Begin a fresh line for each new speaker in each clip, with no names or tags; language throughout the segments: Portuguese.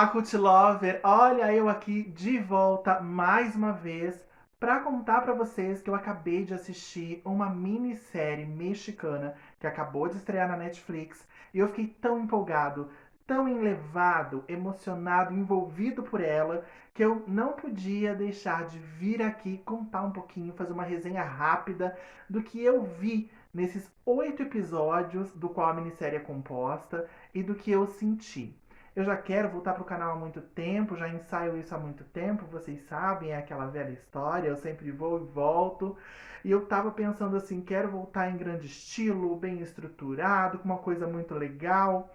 Olá, Cult Lover! Olha eu aqui de volta mais uma vez para contar para vocês que eu acabei de assistir uma minissérie mexicana que acabou de estrear na Netflix e eu fiquei tão empolgado, tão enlevado, emocionado, envolvido por ela que eu não podia deixar de vir aqui contar um pouquinho, fazer uma resenha rápida do que eu vi nesses 8 episódios do qual a minissérie é composta e do que eu senti. Eu já quero voltar pro canal há muito tempo, já ensaio isso há muito tempo, vocês sabem, é aquela velha história, eu sempre vou e volto. E eu tava pensando assim, quero voltar em grande estilo, bem estruturado, com uma coisa muito legal.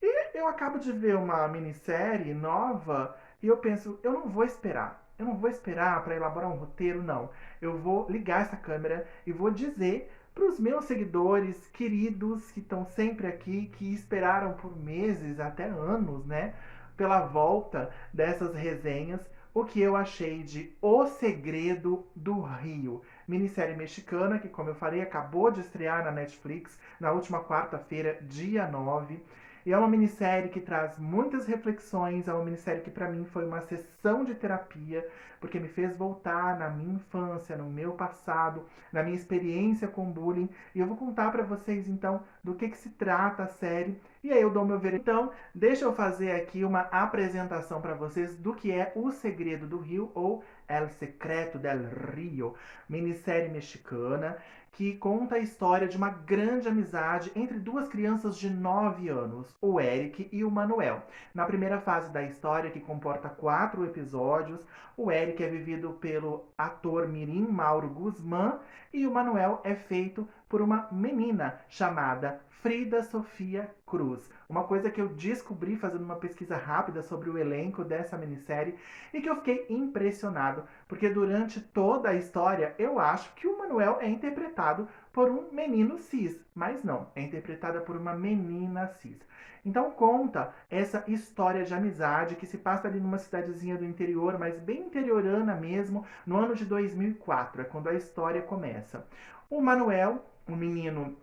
E eu acabo de ver uma minissérie nova e eu penso, eu não vou esperar. Eu não vou esperar para elaborar um roteiro, não. Eu vou ligar essa câmera e vou dizer para os meus seguidores queridos que estão sempre aqui, que esperaram por meses, até anos, né, pela volta dessas resenhas, o que eu achei de O Segredo do Rio. Minissérie mexicana que, como eu falei, acabou de estrear na Netflix na última quarta-feira, dia 9. E é uma minissérie que traz muitas reflexões, é uma minissérie que para mim foi uma sessão de terapia, porque me fez voltar na minha infância, no meu passado, na minha experiência com bullying. E eu vou contar para vocês então do que se trata a série. E aí eu dou meu ver. Então, deixa eu fazer aqui uma apresentação para vocês do que é O Segredo do Rio ou El Secreto del Rio, minissérie mexicana que conta a história de uma grande amizade entre duas crianças de 9 anos, o Eric e o Manuel. Na primeira fase da história, que comporta 4 episódios, o Eric é vivido pelo ator mirim Mauro Guzmán e o Manuel é feito por uma menina chamada Frida Sofia Cruz. Uma coisa que eu descobri fazendo uma pesquisa rápida sobre o elenco dessa minissérie e que eu fiquei impressionado, porque durante toda a história eu acho que o Manuel é interpretado por um menino cis, mas não, é interpretada por uma menina cis. Então conta essa história de amizade que se passa ali numa cidadezinha do interior, mas bem interiorana mesmo, no ano de 2004, é quando a história começa. O Manuel, um menino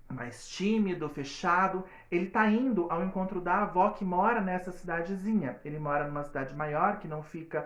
mais tímido, fechado, ele tá indo ao encontro da avó que mora nessa cidadezinha. Ele mora numa cidade maior, que não fica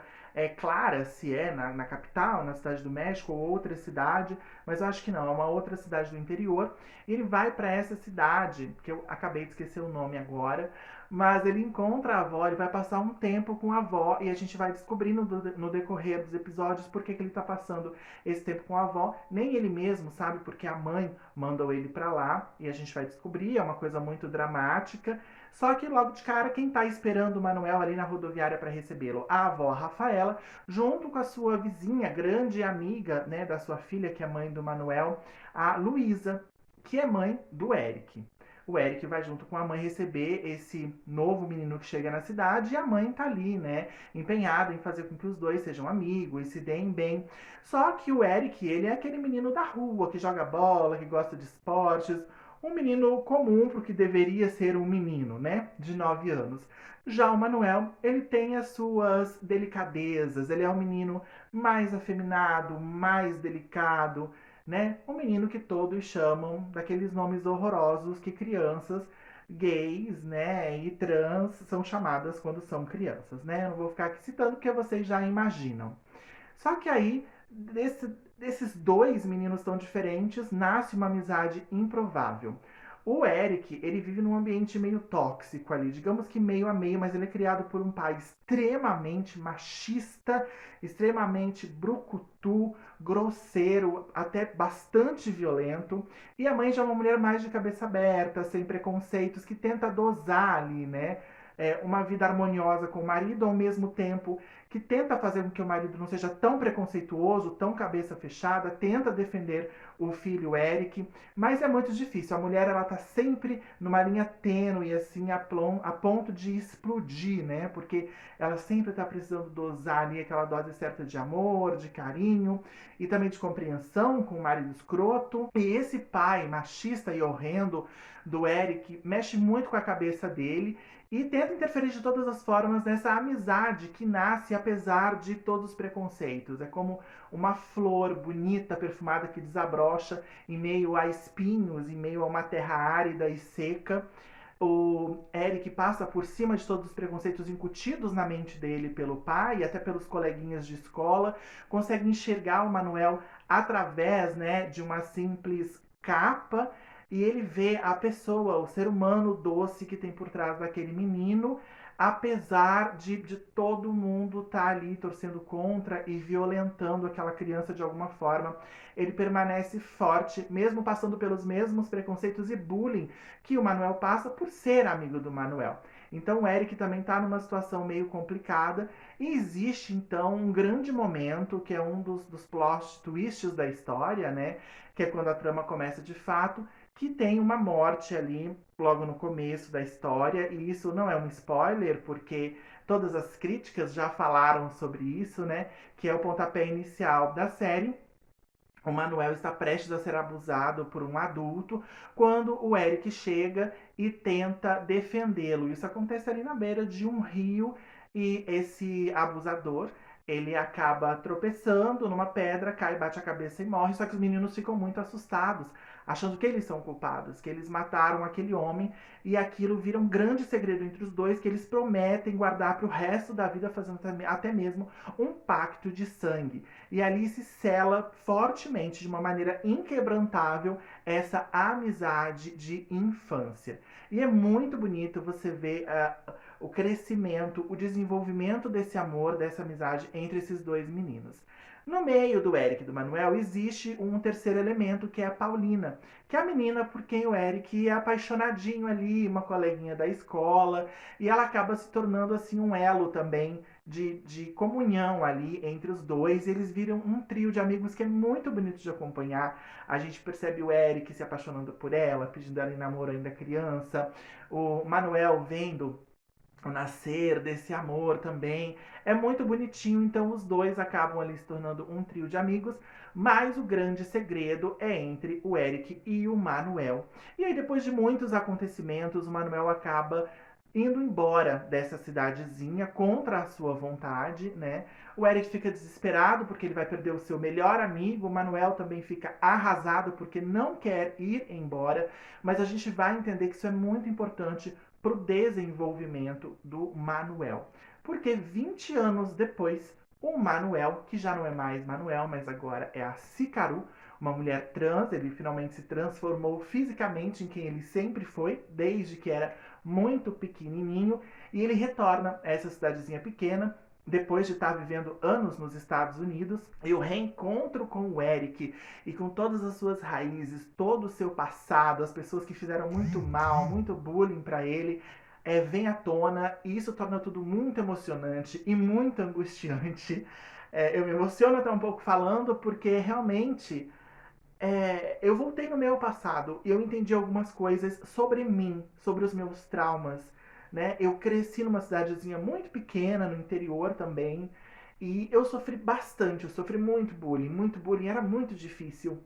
clara se é na capital, na cidade do México ou outra cidade, mas eu acho que não, é uma outra cidade do interior. E ele vai para essa cidade, que eu acabei de esquecer o nome agora, mas ele encontra a avó, ele vai passar um tempo com a avó e a gente vai descobrindo no decorrer dos episódios por que ele está passando esse tempo com a avó. Nem ele mesmo sabe, porque a mãe mandou ele para lá e a gente vai descobrir, é uma coisa muito dramática. Só que logo de cara, quem está esperando o Manuel ali na rodoviária para recebê-lo? A avó Rafaela, junto com a sua vizinha, grande amiga, né, da sua filha, que é mãe do Manuel, a Luísa, que é mãe do Eric. O Eric vai junto com a mãe receber esse novo menino que chega na cidade e a mãe tá ali, né, empenhada em fazer com que os dois sejam amigos e se deem bem. Só que o Eric, ele é aquele menino da rua, que joga bola, que gosta de esportes, um menino comum pro que deveria ser um menino, né, de 9 anos. Já o Manuel, ele tem as suas delicadezas, ele é um menino mais afeminado, mais delicado, né? Um menino que todos chamam daqueles nomes horrorosos que crianças gays, né, e trans são chamadas quando são crianças, né? Eu não vou ficar aqui citando porque vocês já imaginam. Só que aí, desses dois meninos tão diferentes, nasce uma amizade improvável. O Eric, ele vive num ambiente meio tóxico ali, digamos que meio a meio, mas ele é criado por um pai extremamente machista, extremamente brucutu, grosseiro, até bastante violento. E a mãe já é uma mulher mais de cabeça aberta, sem preconceitos, que tenta dosar ali, né? Uma vida harmoniosa com o marido, ao mesmo tempo que tenta fazer com que o marido não seja tão preconceituoso, tão cabeça fechada, tenta defender o filho Eric, mas é muito difícil. A mulher, ela tá sempre numa linha tênue, assim, a ponto de explodir, né? Porque ela sempre tá precisando dosar ali aquela dose certa de amor, de carinho e também de compreensão com o marido escroto. E esse pai machista e horrendo do Eric mexe muito com a cabeça dele e tenta interferir de todas as formas nessa amizade que nasce apesar de todos os preconceitos. É como uma flor bonita, perfumada, que desabrocha em meio a espinhos, em meio a uma terra árida e seca. O Eric passa por cima de todos os preconceitos incutidos na mente dele pelo pai e até pelos coleguinhas de escola, consegue enxergar o Manuel através, né, de uma simples capa, e ele vê a pessoa, o ser humano doce que tem por trás daquele menino, apesar de todo mundo estar ali torcendo contra e violentando aquela criança de alguma forma. Ele permanece forte, mesmo passando pelos mesmos preconceitos e bullying que o Manuel passa por ser amigo do Manuel. Então o Eric também está numa situação meio complicada e existe então um grande momento que é um dos plot twists da história, né? Que é quando a trama começa de fato, que tem uma morte ali logo no começo da história, e isso não é um spoiler, porque todas as críticas já falaram sobre isso, né? Que é o pontapé inicial da série. O Manuel está prestes a ser abusado por um adulto quando o Eric chega e tenta defendê-lo. Isso acontece ali na beira de um rio e esse abusador ele acaba tropeçando numa pedra, cai, bate a cabeça e morre. Só que os meninos ficam muito assustados, achando que eles são culpados, que eles mataram aquele homem, e aquilo vira um grande segredo entre os dois que eles prometem guardar para o resto da vida, fazendo até mesmo um pacto de sangue. E ali se sela fortemente, de uma maneira inquebrantável, essa amizade de infância. E é muito bonito você ver o crescimento, o desenvolvimento desse amor, dessa amizade entre esses dois meninos. No meio do Eric e do Manuel existe um terceiro elemento, que é a Paulina, que é a menina por quem o Eric é apaixonadinho ali, uma coleguinha da escola, e ela acaba se tornando assim um elo também de comunhão ali entre os dois. Eles viram um trio de amigos que é muito bonito de acompanhar. A gente percebe o Eric se apaixonando por ela, pedindo ela em namoro ainda criança, o Manuel vendo o nascer desse amor também. É muito bonitinho, então os dois acabam ali se tornando um trio de amigos, mas o grande segredo é entre o Eric e o Manuel. E aí, depois de muitos acontecimentos, o Manuel acaba indo embora dessa cidadezinha contra a sua vontade, né? O Eric fica desesperado porque ele vai perder o seu melhor amigo, o Manuel também fica arrasado porque não quer ir embora, mas a gente vai entender que isso é muito importante para o desenvolvimento do Manuel. Porque 20 anos depois, o Manuel, que já não é mais Manuel, mas agora é a Cicaru, uma mulher trans, ele finalmente se transformou fisicamente em quem ele sempre foi, desde que era muito pequenininho, e ele retorna a essa cidadezinha pequena depois de estar vivendo anos nos Estados Unidos. E o reencontro com o Eric e com todas as suas raízes, todo o seu passado, as pessoas que fizeram muito mal, muito bullying para ele, vem à tona, e isso torna tudo muito emocionante e muito angustiante. Eu me emociono até um pouco falando, porque realmente eu voltei no meu passado e eu entendi algumas coisas sobre mim, sobre os meus traumas, né? Eu cresci numa cidadezinha muito pequena, no interior também, e eu sofri bastante, eu sofri muito bullying, era muito difícil.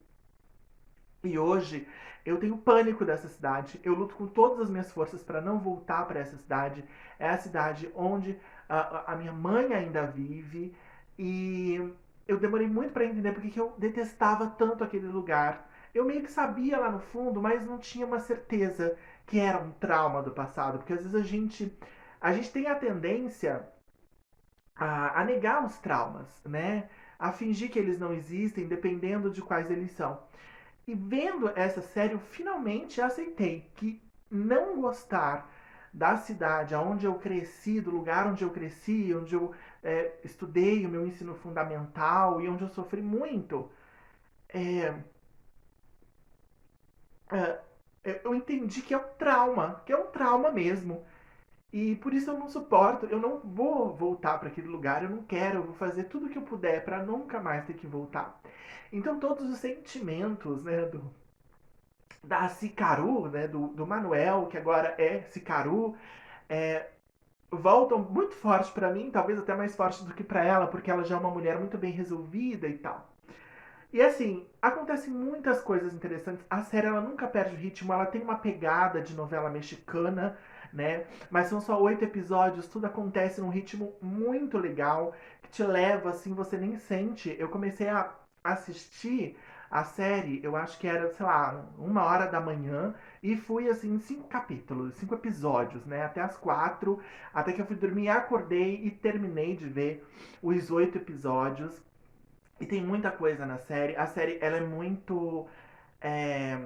E hoje eu tenho pânico dessa cidade. Eu luto com todas as minhas forças para não voltar para essa cidade. É a cidade onde a minha mãe ainda vive. E eu demorei muito para entender porque que eu detestava tanto aquele lugar. Eu meio que sabia lá no fundo, mas não tinha uma certeza que era um trauma do passado. Porque às vezes a gente tem a tendência a negar os traumas, né? A fingir que eles não existem, dependendo de quais eles são. E vendo essa série, eu finalmente aceitei que não gostar da cidade onde eu cresci, do lugar onde eu cresci, onde eu estudei o meu ensino fundamental e onde eu sofri muito, é, é, eu entendi que é um trauma mesmo. E por isso eu não suporto, eu não vou voltar para aquele lugar, eu não quero, eu vou fazer tudo o que eu puder para nunca mais ter que voltar. Então todos os sentimentos, né, da Cicaru, né, do Manuel, que agora é Cicaru, é, voltam muito forte para mim, talvez até mais forte do que para ela, porque ela já é uma mulher muito bem resolvida e tal. E assim, acontecem muitas coisas interessantes. A série ela nunca perde o ritmo, ela tem uma pegada de novela mexicana, né? Mas são só 8 episódios, tudo acontece num ritmo muito legal, que te leva assim, você nem sente. Eu comecei a assistir A série, eu acho que era, sei lá, 1 hora da manhã, e fui assim, 5 capítulos, 5 episódios, né? Até as 4, até que eu fui dormir, acordei e terminei de ver os 8 episódios. E tem muita coisa na série. A série, ela é muito. é,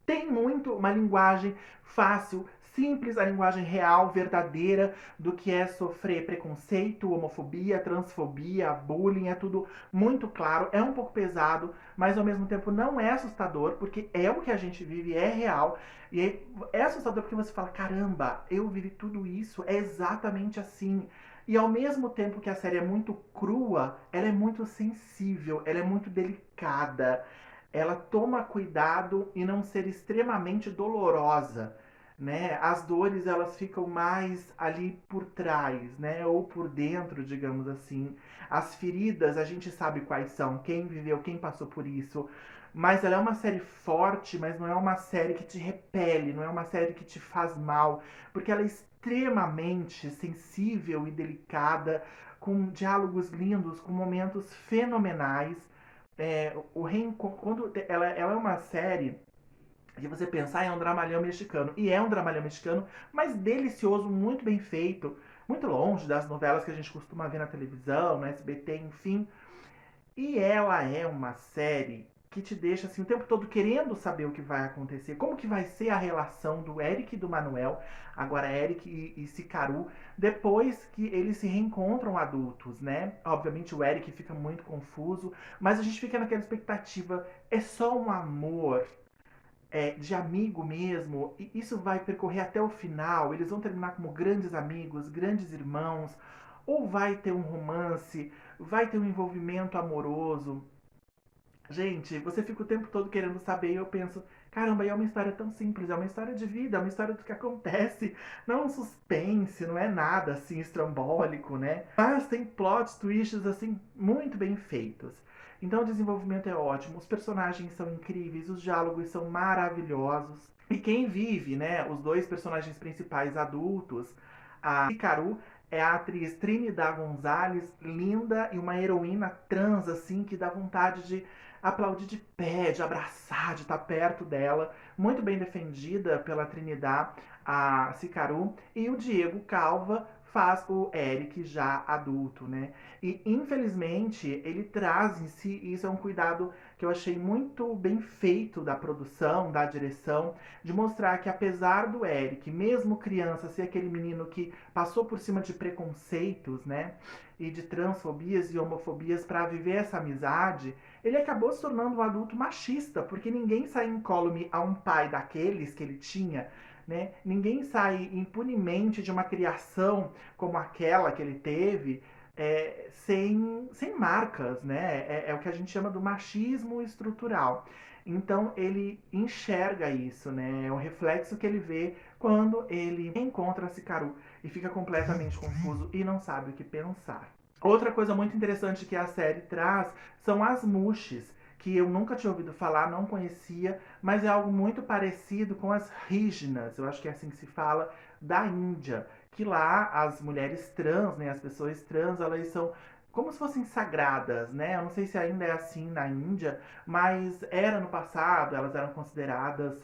Tem muito uma linguagem fácil, simples, a linguagem real, verdadeira do que é sofrer preconceito, homofobia, transfobia, bullying, é tudo muito claro. É um pouco pesado, mas ao mesmo tempo não é assustador, porque é o que a gente vive, é real. E é assustador porque você fala: caramba, eu vivi tudo isso, é exatamente assim. E ao mesmo tempo que a série é muito crua, ela é muito sensível, ela é muito delicada, ela toma cuidado em não ser extremamente dolorosa, né? As dores, elas ficam mais ali por trás, né? Ou por dentro, digamos assim. As feridas, a gente sabe quais são, quem viveu, quem passou por isso. Mas ela é uma série forte, mas não é uma série que te repele, não é uma série que te faz mal, porque ela é extremamente sensível e delicada, com diálogos lindos, com momentos fenomenais. Quando ela é uma série que você pensar, é um dramalhão mexicano. E é um dramalhão mexicano, mas delicioso, muito bem feito. Muito longe das novelas que a gente costuma ver na televisão, no SBT, enfim. E ela é uma série que te deixa assim o tempo todo querendo saber o que vai acontecer, como que vai ser a relação do Eric e do Manuel, agora Eric e Cicaru, depois que eles se reencontram adultos, né? Obviamente o Eric fica muito confuso, mas a gente fica naquela expectativa, é só um amor, de amigo mesmo, e isso vai percorrer até o final, eles vão terminar como grandes amigos, grandes irmãos, ou vai ter um romance, vai ter um envolvimento amoroso. Gente, você fica o tempo todo querendo saber e eu penso: caramba, e é uma história tão simples, é uma história de vida, é uma história do que acontece, não é um suspense, não é nada assim estrambólico, né? Mas tem plot twists assim muito bem feitos. Então o desenvolvimento é ótimo, os personagens são incríveis, os diálogos são maravilhosos. E quem vive, né, os dois personagens principais adultos, a Hikaru é a atriz Trinidad Gonzalez, linda e uma heroína trans, assim, que dá vontade de aplaudir de pé, de abraçar, de estar perto dela. Muito bem defendida pela Trinidad, a Cicaru. E o Diego Calva faz o Eric já adulto, né? E infelizmente ele traz em si, e isso é um cuidado que eu achei muito bem feito da produção, da direção, de mostrar que apesar do Eric, mesmo criança, ser aquele menino que passou por cima de preconceitos, né? E de transfobias e homofobias para viver essa amizade, ele acabou se tornando um adulto machista, porque ninguém sai incólume a um pai daqueles que ele tinha, né? Ninguém sai impunemente de uma criação como aquela que ele teve, sem marcas, né? É o que a gente chama do machismo estrutural. Então ele enxerga isso, né? É o reflexo que ele vê quando ele encontra a Cicaru e fica completamente confuso e não sabe o que pensar. Outra coisa muito interessante que a série traz são as mushes, que eu nunca tinha ouvido falar, não conhecia, mas é algo muito parecido com as ríginas, eu acho que é assim que se fala, da Índia. Que lá as mulheres trans, né, as pessoas trans, elas são como se fossem sagradas, né? Eu não sei se ainda é assim na Índia, mas era no passado, elas eram consideradas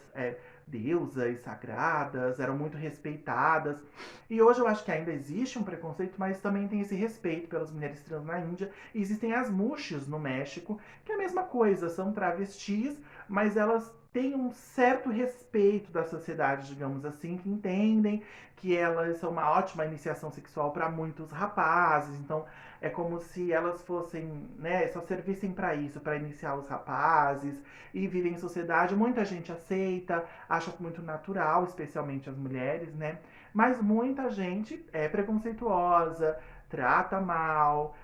deusas sagradas, eram muito respeitadas. E hoje eu acho que ainda existe um preconceito, mas também tem esse respeito pelas mulheres trans na Índia. E existem as mushes no México, que é a mesma coisa, são travestis, mas elas têm um certo respeito da sociedade, digamos assim, que entendem que elas são uma ótima iniciação sexual para muitos rapazes. Então é como se elas fossem, né, só servissem para isso, para iniciar os rapazes e vivem em sociedade. Muita gente aceita, acha muito natural, especialmente as mulheres, né? Mas muita gente é preconceituosa, trata mal,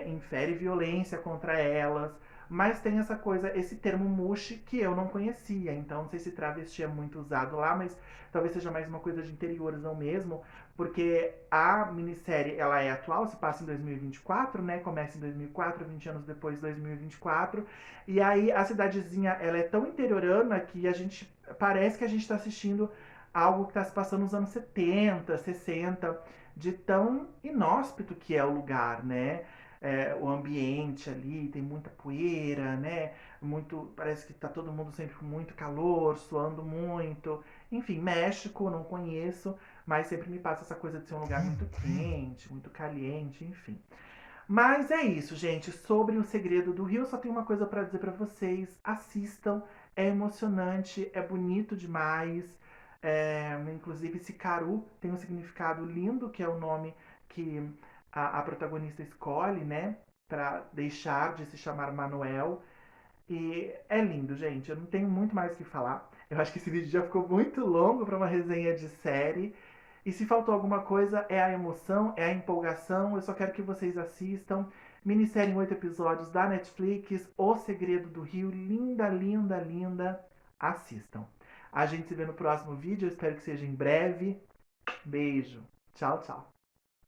infere violência contra elas. Mas tem essa coisa, esse termo mushi que eu não conhecia. Então não sei se travesti é muito usado lá, mas talvez seja mais uma coisa de interiorzão mesmo. Porque a minissérie, ela é atual, se passa em 2024, né? Começa em 2004, 20 anos depois de 2024. E aí a cidadezinha, ela é tão interiorana que a gente parece que a gente está assistindo algo que está se passando nos anos 70, 60, de tão inóspito que é o lugar, né? o ambiente ali, tem muita poeira, né? Muito, parece que tá todo mundo sempre com muito calor, suando muito. Enfim, México, não conheço, mas sempre me passa essa coisa de ser um lugar muito quente, muito caliente, enfim. Mas é isso, gente. Sobre o Segredo do Rio, só tenho uma coisa pra dizer pra vocês. Assistam, é emocionante, é bonito demais. Inclusive, esse Caru tem um significado lindo, que é o nome que a protagonista escolhe, né? Pra deixar de se chamar Manuel. E é lindo, gente. Eu não tenho muito mais o que falar. Eu acho que esse vídeo já ficou muito longo para uma resenha de série. E se faltou alguma coisa, é a emoção, é a empolgação. Eu só quero que vocês assistam. Minissérie em 8 episódios da Netflix, O Segredo do Rio. Linda, linda, linda. Assistam. A gente se vê no próximo vídeo. Eu espero que seja em breve. Beijo. Tchau, tchau.